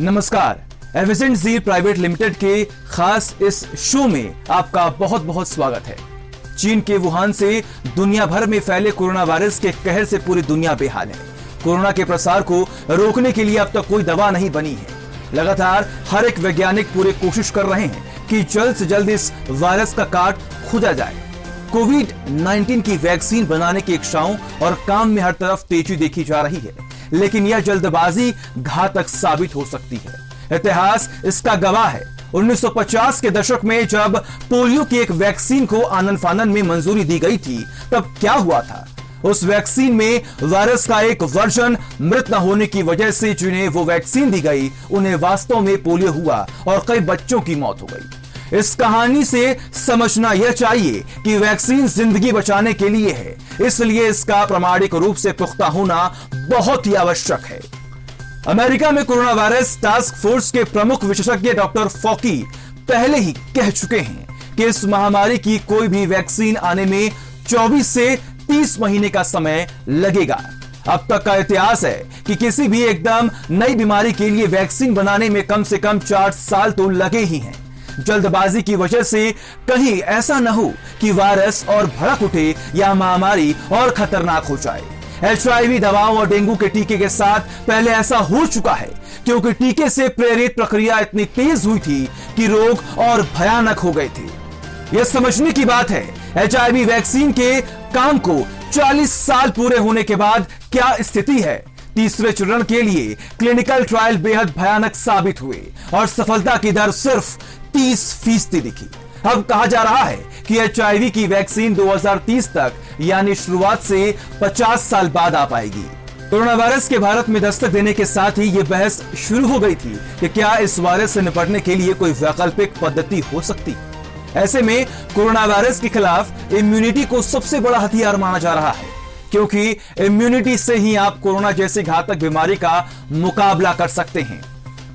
नमस्कार, efficient zeal private limited के खास इस शो में आपका बहुत बहुत स्वागत है। चीन के वुहान से दुनिया भर में फैले कोरोना वायरस के कहर से पूरी दुनिया बेहाल है। कोरोना के प्रसार को रोकने के लिए अब तक कोई दवा नहीं बनी है। लगातार हर एक वैज्ञानिक पूरी कोशिश कर रहे हैं कि जल्द से जल्द इस वायरस का काट खुदा जाए। कोविड-19 की वैक्सीन बनाने की इच्छाओं और काम में हर तरफ तेजी देखी जा रही है, लेकिन यह जल्दबाजी घातक साबित हो सकती है। इतिहास इसका गवाह है। 1950 के दशक में जब पोलियो की एक वैक्सीन को आनन फानन में मंजूरी दी गई थी, तब क्या हुआ था? उस वैक्सीन में वायरस का एक वर्जन मृत न होने की वजह से जिन्हें वो वैक्सीन दी गई, उन्हें वास्तव में पोलियो हुआ और कई बच्चों की मौत हो गई। इस कहानी से समझना यह चाहिए कि वैक्सीन जिंदगी बचाने के लिए है, इसलिए इसका प्रामाणिक रूप से पुख्ता होना बहुत ही आवश्यक है। अमेरिका में कोरोना वायरस टास्क फोर्स के प्रमुख विशेषज्ञ डॉक्टर फॉकी पहले ही कह चुके हैं कि इस महामारी की कोई भी वैक्सीन आने में 24 से 30 महीने का समय लगेगा। अब तक का इतिहास है कि किसी भी एकदम नई बीमारी के लिए वैक्सीन बनाने में कम से कम 4 साल तो लगे ही हैं। जल्दबाजी की वजह से कहीं ऐसा न हो कि वायरस और भड़क उठे या महामारी और खतरनाक हो जाए। HIV दवाओं और डेंगू के टीके के साथ पहले ऐसा हो चुका है, क्योंकि टीके से प्रेरित प्रक्रिया इतनी तेज हुई थी कि रोग और भयानक हो गए थे। यह समझने की बात है, HIV वैक्सीन के काम को 40 साल पूरे होने के बाद क्या स्थिति है। तीसरे चरण के लिए क्लिनिकल ट्रायल बेहद भयानक साबित हुए और सफलता की दर सिर्फ 30% दिखी। अब कहा जा रहा है कि HIV की वैक्सीन 2030 तक यानी शुरुआत से 50 साल बाद आ पाएगी। कोरोना वायरस के भारत में दस्तक देने के साथ ही यह बहस शुरू हो गई थी कि क्या इस वायरस से निपटने के लिए कोई वैकल्पिक पद्धति हो सकती। ऐसे में कोरोना वायरस के खिलाफ इम्यूनिटी को सबसे बड़ा हथियार माना जा रहा है, क्योंकि इम्यूनिटी से ही आप कोरोना जैसी घातक बीमारी का मुकाबला कर सकते हैं।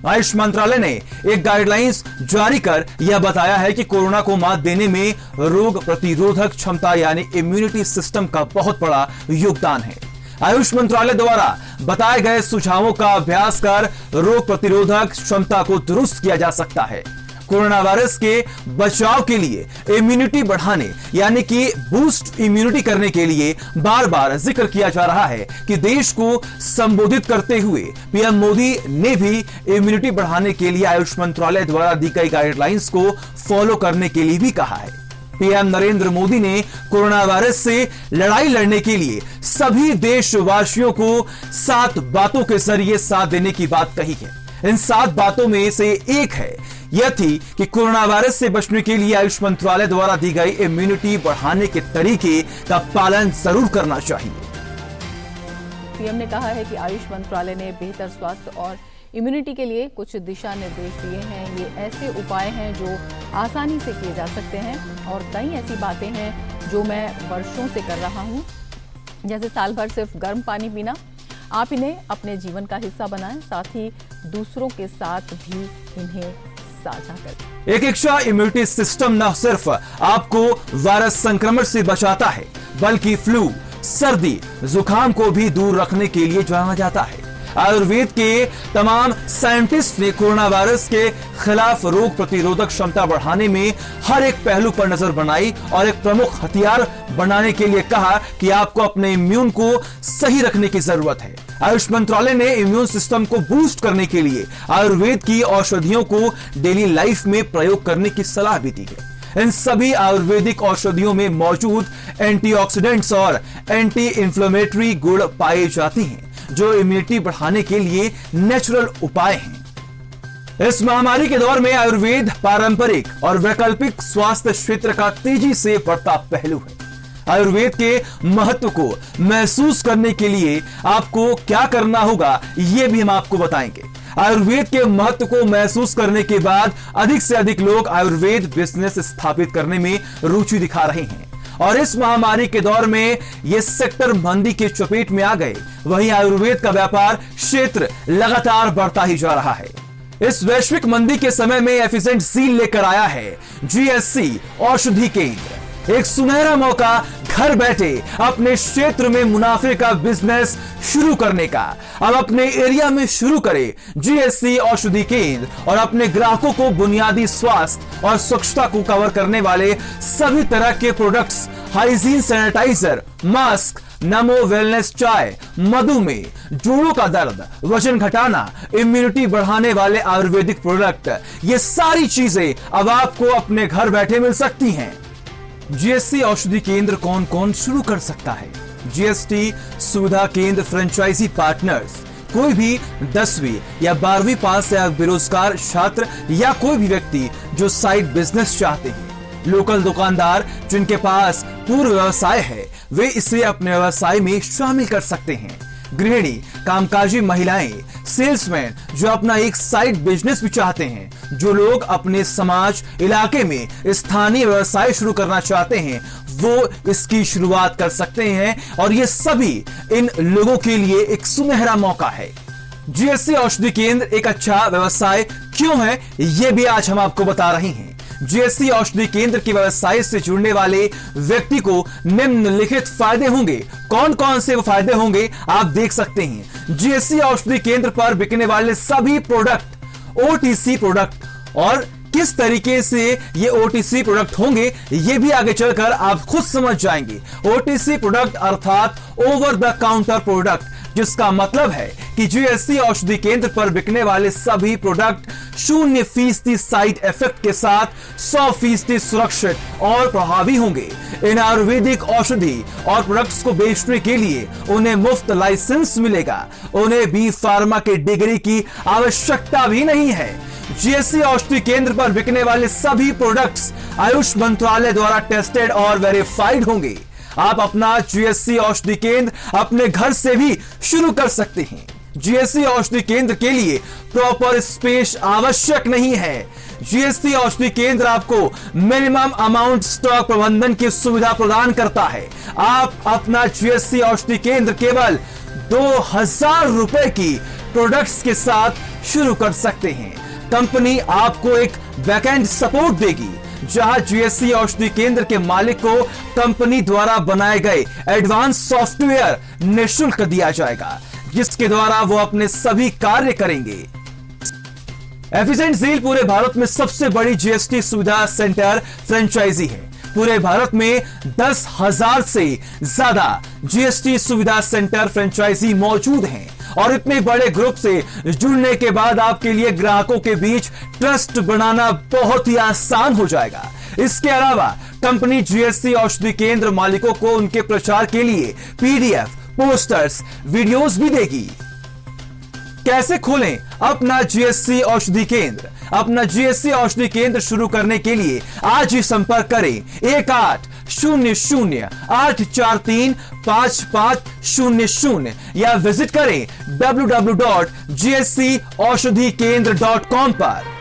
आयुष मंत्रालय ने एक गाइडलाइंस जारी कर यह बताया है कि कोरोना को मात देने में रोग प्रतिरोधक क्षमता यानी इम्यूनिटी सिस्टम का बहुत बड़ा योगदान है। आयुष मंत्रालय द्वारा बताए गए सुझावों का अभ्यास कर रोग प्रतिरोधक क्षमता को दुरुस्त किया जा सकता है। कोरोना वायरस के बचाव के लिए इम्यूनिटी बढ़ाने यानी कि बूस्ट इम्यूनिटी करने के लिए बार बार जिक्र किया जा रहा है कि देश को संबोधित करते हुए पीएम मोदी ने भी इम्यूनिटी बढ़ाने के लिए आयुष मंत्रालय द्वारा दी गई गाइडलाइंस को फॉलो करने के लिए भी कहा है। पीएम नरेंद्र मोदी ने कोरोना वायरस से लड़ाई लड़ने के लिए सभी देशवासियों को 7 बातों के जरिए साथ देने की बात कही है। इन 7 बातों में से एक है यह थी कि कोरोना वायरस से बचने के लिए आयुष मंत्रालय द्वारा दी गई इम्यूनिटी बढ़ाने के तरीके का पालन जरूर करना चाहिए। पीएम ने कहा है कि आयुष मंत्रालय ने बेहतर स्वास्थ्य और इम्यूनिटी के लिए कुछ दिशा निर्देश दिए हैं। ये ऐसे उपाय हैं जो आसानी से किए जा सकते हैं और कई ऐसी बातें हैं जो मैं वर्षों से कर रहा हूँ, जैसे साल भर सिर्फ गर्म पानी पीना। आप इन्हें अपने जीवन का हिस्सा बनाएं, साथ ही दूसरों के साथ भी इन्हें साझा करें। एक एक्स्ट्रा इम्यूनिटी सिस्टम न सिर्फ आपको वायरस संक्रमण से बचाता है, बल्कि फ्लू, सर्दी, जुकाम को भी दूर रखने के लिए जाना जाता है। आयुर्वेद के तमाम साइंटिस्ट ने कोरोना वायरस के खिलाफ रोग प्रतिरोधक क्षमता बढ़ाने में हर एक पहलू पर नजर बनाई और एक प्रमुख हथियार बनाने के लिए कहा कि आपको अपने इम्यून को सही रखने की जरूरत है। आयुष मंत्रालय ने इम्यून सिस्टम को बूस्ट करने के लिए आयुर्वेद की औषधियों को डेली लाइफ में प्रयोग करने की सलाह भी दी है। इन सभी आयुर्वेदिक औषधियों में मौजूद एंटीऑक्सीडेंट्स और एंटी इंफ्लेमेटरी गुण पाए जाते हैं, जो इम्यूनिटी बढ़ाने के लिए नेचुरल उपाय हैं। इस महामारी के दौर में आयुर्वेद पारंपरिक और वैकल्पिक स्वास्थ्य क्षेत्र का तेजी से बढ़ता पहलू है। आयुर्वेद के महत्व को महसूस करने के लिए आपको क्या करना होगा, यह भी हम आपको बताएंगे। आयुर्वेद के महत्व को महसूस करने के बाद अधिक से अधिक लोग आयुर्वेद बिजनेस स्थापित करने में रुचि दिखा रहे हैं और इस महामारी के दौर में ये सेक्टर मंदी के चपेट में आ गए। वहीं आयुर्वेद का व्यापार क्षेत्र लगातार बढ़ता ही जा रहा है। इस वैश्विक मंदी के समय में एफिशिएंट ज़ील लेकर आया है GSC औषधि केंद्र। एक सुनहरा मौका घर बैठे अपने क्षेत्र में मुनाफे का बिजनेस शुरू करने का। अब अपने एरिया में शुरू करें जीएससी औषधि केंद्र और अपने ग्राहकों को बुनियादी स्वास्थ्य और स्वच्छता को कवर करने वाले सभी तरह के प्रोडक्ट्स, हाइजीन सैनिटाइजर, मास्क, नमो वेलनेस चाय, मधुमेह, जोड़ों का दर्द, वजन घटाना, इम्यूनिटी बढ़ाने वाले आयुर्वेदिक प्रोडक्ट, ये सारी चीजें अब आपको अपने घर बैठे मिल सकती हैं। जीएससी औषधि केंद्र कौन कौन शुरू कर सकता है? जीएसटी सुविधा केंद्र फ्रेंचाइजी पार्टनर्स, कोई भी 10वीं या 12वीं पास या बेरोजगार छात्र या कोई भी व्यक्ति जो साइड बिजनेस चाहते हैं, लोकल दुकानदार जिनके पास पूर्व व्यवसाय है, वे इसे अपने व्यवसाय में शामिल कर सकते हैं। गृहिणी, कामकाजी महिलाएं, सेल्समैन जो अपना एक साइड बिजनेस भी चाहते हैं, जो लोग अपने समाज इलाके में स्थानीय व्यवसाय शुरू करना चाहते हैं, वो इसकी शुरुआत कर सकते हैं और ये सभी इन लोगों के लिए एक सुनहरा मौका है। जीएससी औषधि केंद्र एक अच्छा व्यवसाय क्यों है, ये भी आज हम आपको बता रहे हैं। जीएससी औषधि केंद्र के व्यवसाय से जुड़ने वाले व्यक्ति को निम्नलिखित फायदे होंगे। कौन कौन से वो फायदे होंगे आप देख सकते हैं। जीएससी औषधि केंद्र पर बिकने वाले सभी प्रोडक्ट ओटीसी प्रोडक्ट, और किस तरीके से ये ओटीसी प्रोडक्ट होंगे ये भी आगे चलकर आप खुद समझ जाएंगे। ओटीसी प्रोडक्ट अर्थात ओवर द काउंटर प्रोडक्ट, जिसका मतलब है कि जीएससी औषधि केंद्र पर बिकने वाले सभी प्रोडक्ट 0% साइड इफेक्ट के साथ 100% सुरक्षित और प्रभावी होंगे। इन आयुर्वेदिक औषधि और प्रोडक्ट्स को बेचने के लिए उन्हें मुफ्त लाइसेंस मिलेगा। उन्हें बी फार्मा के डिग्री की आवश्यकता भी नहीं है। जीएससी औषधि केंद्र पर बिकने वाले सभी प्रोडक्ट्स आयुष मंत्रालय द्वारा टेस्टेड और वेरीफाइड होंगे। आप अपना जीएससी औषधि केंद्र अपने घर से भी शुरू कर सकते हैं। जीएससी औषधि केंद्र के लिए प्रॉपर स्पेस आवश्यक नहीं है। जीएससी औषधि केंद्र आपको मिनिमम अमाउंट स्टॉक प्रबंधन की सुविधा प्रदान करता है। आप अपना जीएससी औषधि केंद्र केवल 2000 रुपए की प्रोडक्ट्स के साथ शुरू कर सकते हैं। कंपनी आपको एक बैकएंड सपोर्ट देगी, जहां जीएससी औषधि केंद्र के मालिक को कंपनी द्वारा बनाए गए एडवांस सॉफ्टवेयर निःशुल्क दिया जाएगा, जिसके द्वारा वो अपने सभी कार्य करेंगे। एफिशिएंट झील पूरे भारत में सबसे बड़ी जीएसटी सुविधा सेंटर फ्रेंचाइजी है। पूरे भारत में 10,000 से ज्यादा जीएसटी सुविधा सेंटर फ्रेंचाइजी मौजूद हैं और इतने बड़े ग्रुप से जुड़ने के बाद आपके लिए ग्राहकों के बीच ट्रस्ट बनाना बहुत ही आसान हो जाएगा। इसके अलावा कंपनी जीएससी औषधि केंद्र मालिकों को उनके प्रचार के लिए पीडीएफ, पोस्टर्स, वीडियोस भी देगी। कैसे खोलें अपना जीएससी औषधि केंद्र? अपना जीएससी औषधि केंद्र शुरू करने के लिए आज ही संपर्क करें 1800-843-5500 या विजिट करें www.gscaushadhikendra.com पर।